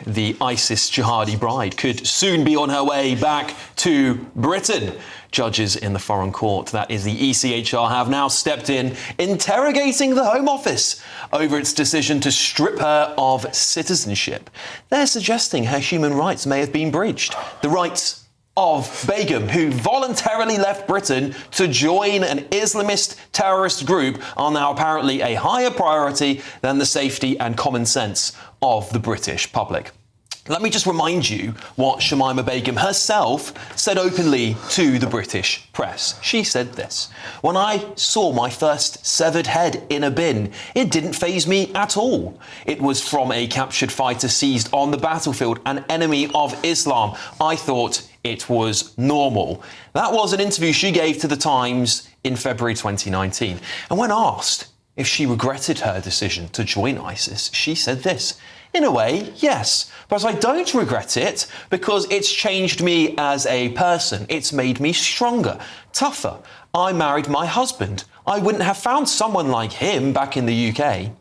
the ISIS jihadi bride, could soon be on her way back to Britain. Judges in the foreign court, that is the ECHR, have now stepped in, interrogating the Home Office over its decision to strip her of citizenship. They're suggesting her human rights may have been breached. The rights of Begum, who voluntarily left Britain to join an Islamist terrorist group, are now apparently a higher priority than the safety and common sense of the British public. Let me just remind you what Shamima Begum herself said openly to the British press. She said this: "When I saw my first severed head in a bin, it didn't faze me at all. It was from a captured fighter seized on the battlefield, an enemy of Islam. I thought it was normal." That was an interview she gave to The Times in February 2019. And when asked if she regretted her decision to join ISIS, she said this: "In a way, yes, but I don't regret it because it's changed me as a person. It's made me stronger, tougher. I married my husband. I wouldn't have found someone like him back in the UK."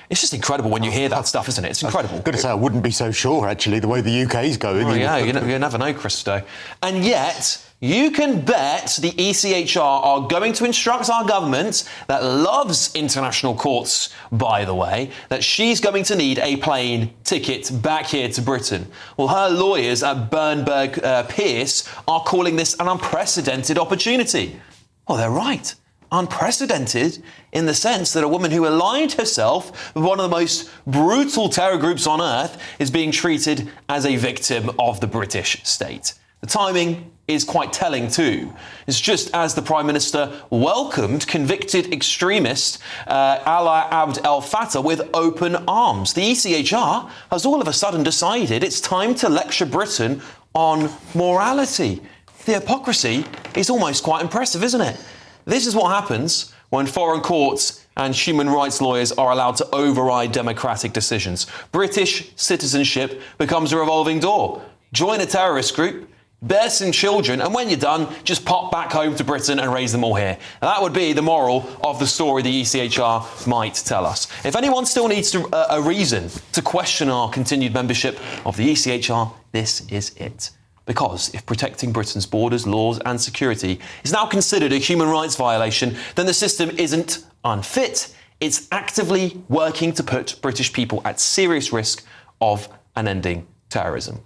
It's just incredible when you hear that stuff, isn't it? It's incredible. I've got to say, I wouldn't be so sure, actually, the way the UK's going. Oh, yeah, you never know, Christo. And yet, you can bet the ECHR are going to instruct our government, that loves international courts, by the way, that she's going to need a plane ticket back here to Britain. Well, her lawyers at Bernberg Pierce are calling this an unprecedented opportunity. Well, they're right. Unprecedented in the sense that a woman who aligned herself with one of the most brutal terror groups on earth is being treated as a victim of the British state. The timing is quite telling too. It's just as the Prime Minister welcomed convicted extremist Alaa Abd El Fattah with open arms. The ECHR has all of a sudden decided it's time to lecture Britain on morality. The hypocrisy is almost quite impressive, isn't it? This is what happens when foreign courts and human rights lawyers are allowed to override democratic decisions. British citizenship becomes a revolving door. Join a terrorist group, bear some children, and when you're done, just pop back home to Britain and raise them all here. And that would be the moral of the story the ECHR might tell us. If anyone still needs a reason to question our continued membership of the ECHR, this is it. Because if protecting Britain's borders, laws and security is now considered a human rights violation, then the system isn't unfit. It's actively working to put British people at serious risk of unending terrorism.